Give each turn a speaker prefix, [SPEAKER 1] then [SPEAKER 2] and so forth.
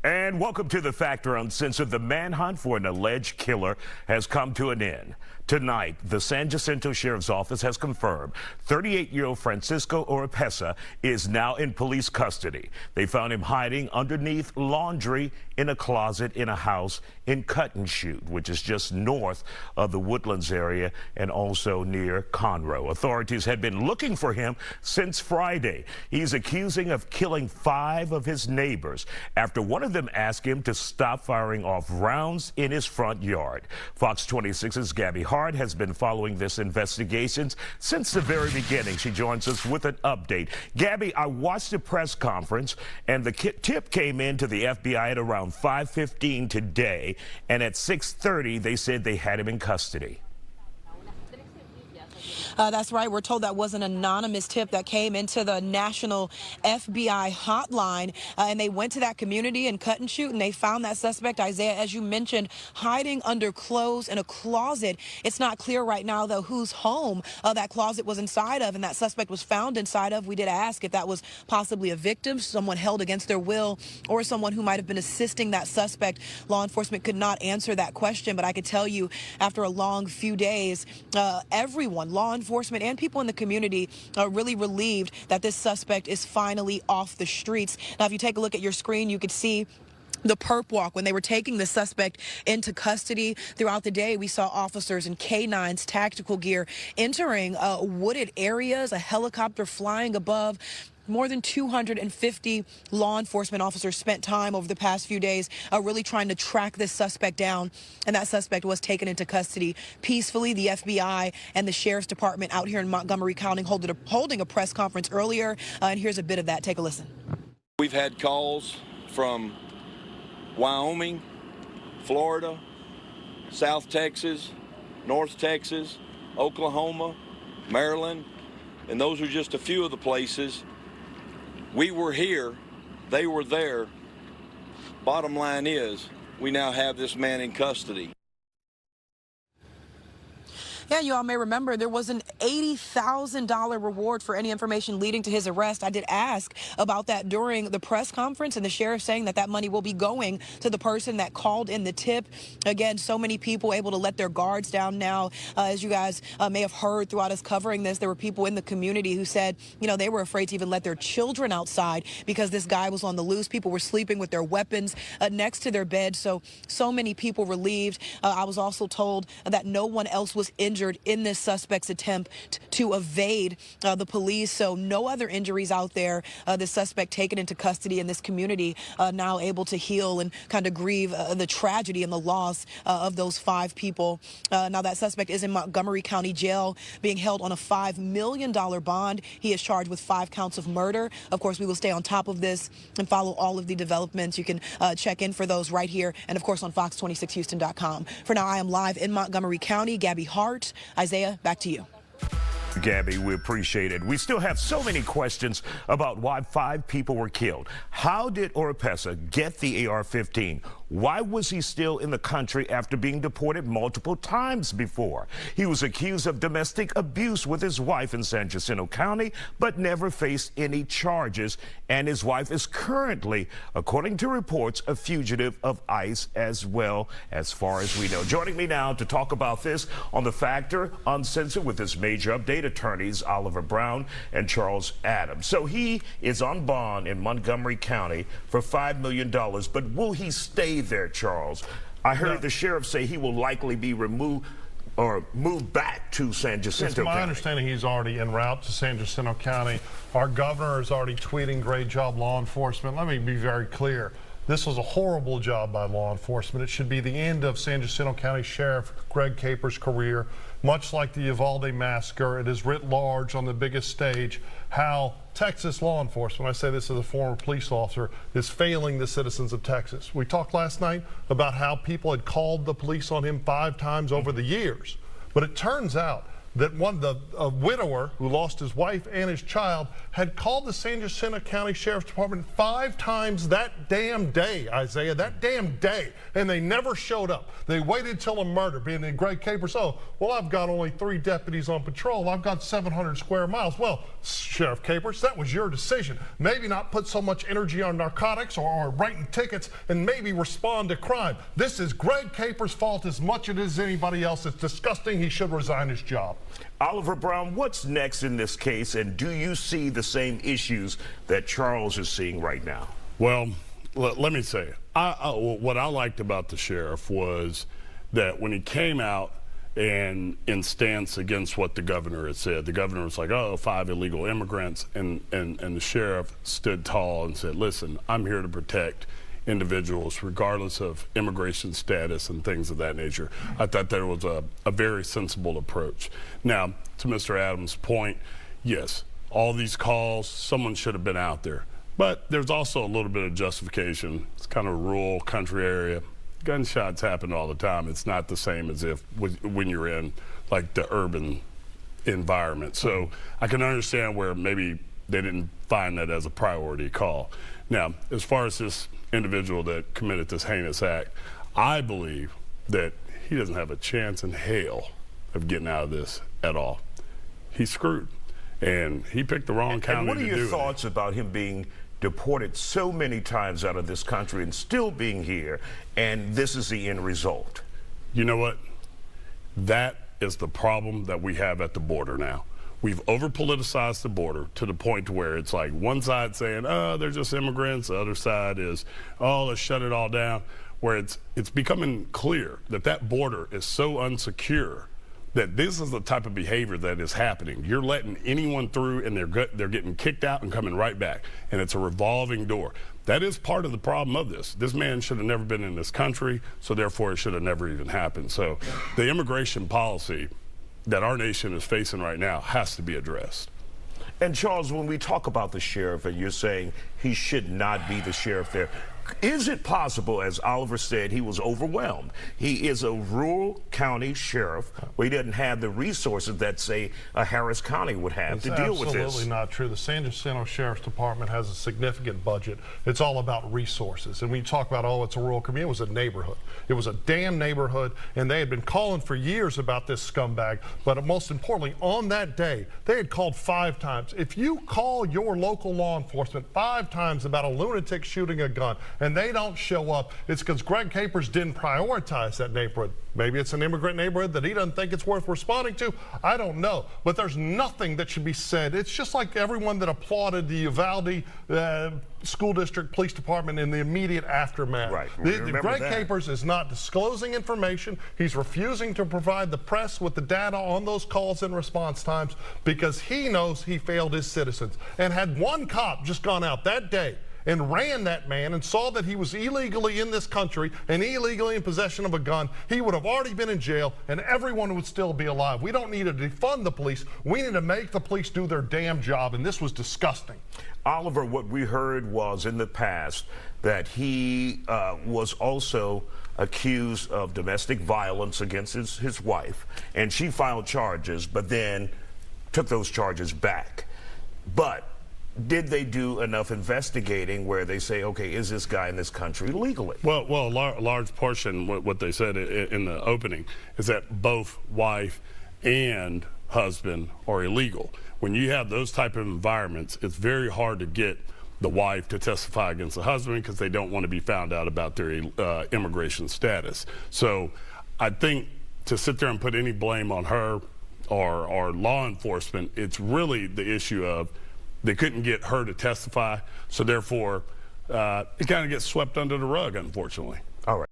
[SPEAKER 1] And welcome to the Factor Uncensored. The manhunt for an alleged killer has come to an end. Tonight, the San Jacinto Sheriff's Office has confirmed 38-year-old Francisco Oropesa is now in police custody. They found him hiding underneath laundry in a closet in a house in Cut and Shoot, which is just north of the Woodlands area and also near Conroe. Authorities had been looking for him since Friday. He's accusing of killing 5 of his neighbors after one of them asked him to stop firing off rounds in his front yard. Fox 26's Gabby Hart has been following this investigation since the very beginning. She joins us with an update. Gabby, I watched the press conference, and the tip came in to the FBI at around 5:15 today, and at 6:30 they said they had him in custody.
[SPEAKER 2] That's right. We're told that was an anonymous tip that came into the national FBI hotline, and they went to that community in Cut and Shoot, and they found that suspect, Isaiah, as you mentioned, hiding under clothes in a closet. It's not clear right now, though, whose home that closet was inside of and that suspect was found inside of. We did ask if that was possibly a victim, someone held against their will, or someone who might have been assisting that suspect. Law enforcement could not answer that question, but I could tell you after a long few days, everyone, law enforcement and people in the community are really relieved that this suspect is finally off the streets. Now, if you take a look at your screen, you could see the perp walk when they were taking the suspect into custody. Throughout the day, we saw officers in canines, tactical gear, entering wooded areas, a helicopter flying above. More than 250 law enforcement officers spent time over the past few days really trying to track this suspect down, and that suspect was taken into custody peacefully. The FBI and the Sheriff's Department out here in Montgomery County holding a press conference earlier, and here's a bit of that. Take a listen.
[SPEAKER 3] We've had calls from Wyoming, Florida, South Texas, North Texas, Oklahoma, Maryland, and those are just a few of the places. We were here, they were there. Bottom line is, we now have this man in custody.
[SPEAKER 2] Yeah, you all may remember there was an $80,000 reward for any information leading to his arrest. I did ask about that during the press conference, and the sheriff saying that that money will be going to the person that called in the tip. Again, so many people able to let their guards down now. As you guys may have heard throughout us covering this, there were people in the community who said, you know, they were afraid to even let their children outside because this guy was on the loose. People were sleeping with their weapons next to their bed. So many people relieved. I was also told that no one else was injured in this suspect's attempt to evade the police. So no other injuries out there. The suspect taken into custody in this community, now able to heal and kind of grieve the tragedy and the loss of those 5 people. Now that suspect is in Montgomery County Jail being held on a $5 million bond. He is charged with 5 counts of murder. Of course, we will stay on top of this and follow all of the developments. You can check in for those right here and, of course, on fox26houston.com. For now, I am live in Montgomery County. Gabby Hart. Isaiah, back to you.
[SPEAKER 1] Gabby, we appreciate it. We still have so many questions about why 5 people were killed. How did Oropesa get the AR-15? Why was he still in the country after being deported multiple times before? He was accused of domestic abuse with his wife in San Jacinto County, but never faced any charges. And his wife is currently, according to reports, a fugitive of ICE as well, as far as we know. Joining me now to talk about this on the Factor Uncensored with this major update, attorneys Oliver Brown and Charles Adams. So he is on bond in Montgomery County for $5 million, but will he stay there, Charles? I heard the sheriff say he will likely be removed or moved back to San Jacinto County.
[SPEAKER 4] It's my understanding he's already en route to San Jacinto County. Our governor is already tweeting, "Great job, law enforcement." Let me be very clear. This was a horrible job by law enforcement. It should be the end of San Jacinto County Sheriff Greg Caper's career. Much like the Uvalde massacre, it is writ large on the biggest stage how Texas law enforcement, I say this as a former police officer, is failing the citizens of Texas. We talked last night about how people had called the police on him 5 times over the years. But it turns out that a widower who lost his wife and his child had called the San Jacinto County Sheriff's Department 5 times that damn day, Isaiah, that damn day, and they never showed up. They waited till a murder, being in Greg Capers. Oh, well, I've got only 3 deputies on patrol. I've got 700 square miles. Well, Sheriff Capers, that was your decision. Maybe not put so much energy on narcotics or writing tickets, and maybe respond to crime. This is Greg Capers' fault as much as it is anybody else. It's disgusting. He should resign his job.
[SPEAKER 1] Oliver Brown, what's next in this case, and do you see the same issues that Charles is seeing right now?
[SPEAKER 5] Well, let me say, what I liked about the sheriff was that when he came out and in stance against what the governor had said, the governor was like, oh, 5 illegal immigrants, and the sheriff stood tall and said, listen, I'm here to protect individuals regardless of immigration status and things of that nature. I thought that was a very sensible approach. Now, to Mr. Adams' point, yes, all these calls, someone should have been out there. But there's also a little bit of justification. It's kind of a rural country area. Gunshots happen all the time. It's not the same as if when you're in like the urban environment. So I can understand where maybe they didn't find that as a priority call. Now, as far as this individual that committed this heinous act, I believe that he doesn't have a chance in hell of getting out of this at all. He's screwed, and he picked the wrong county to do it.
[SPEAKER 1] And what are your thoughts about him being deported so many times out of this country and still being here, and this is the end result?
[SPEAKER 5] You know what? That is the problem that we have at the border now. We've over-politicized the border to the point where it's like one side saying, oh, they're just immigrants. The other side is, oh, let's shut it all down. Where it's becoming clear that that border is so unsecure that this is the type of behavior that is happening. You're letting anyone through and they're getting kicked out and coming right back. And it's a revolving door. That is part of the problem of this. This man should have never been in this country, so therefore it should have never even happened. So the immigration policy that our nation is facing right now has to be addressed.
[SPEAKER 1] And Charles, when we talk about the sheriff and you're saying he should not be the sheriff there, is it possible, as Oliver said, he was overwhelmed? He is a rural county sheriff where he doesn't have the resources that, say, a Harris County would have to deal with this.
[SPEAKER 4] It's absolutely not true. The San Jacinto Sheriff's Department has a significant budget. It's all about resources. And when you talk about, oh, it's a rural community, it was a neighborhood. It was a damn neighborhood, and they had been calling for years about this scumbag. But most importantly, on that day, they had called 5 times. If you call your local law enforcement 5 times about a lunatic shooting a gun, and they don't show up, it's because Greg Capers didn't prioritize that neighborhood. Maybe it's an immigrant neighborhood that he doesn't think it's worth responding to. I don't know. But there's nothing that should be said. It's just like everyone that applauded the Uvalde School District Police Department in the immediate aftermath.
[SPEAKER 1] Right.
[SPEAKER 4] Greg Capers is not disclosing information. He's refusing to provide the press with the data on those calls and response times because he knows he failed his citizens. And had one cop just gone out that day and ran that man and saw that he was illegally in this country and illegally in possession of a gun, he would have already been in jail and everyone would still be alive. We don't need to defund the police. We need to make the police do their damn job, and this was disgusting.
[SPEAKER 1] Oliver, what we heard was in the past that he was also accused of domestic violence against his wife, and she filed charges, but then took those charges back. But did they do enough investigating where they say, okay, is this guy in this country legally?
[SPEAKER 5] Well, a large portion, what they said in the opening, is that both wife and husband are illegal. When you have those type of environments, it's very hard to get the wife to testify against the husband because they don't want to be found out about their immigration status. So I think to sit there and put any blame on her or law enforcement, it's really the issue of they couldn't get her to testify, so therefore it kind of gets swept under the rug, unfortunately.
[SPEAKER 1] All right.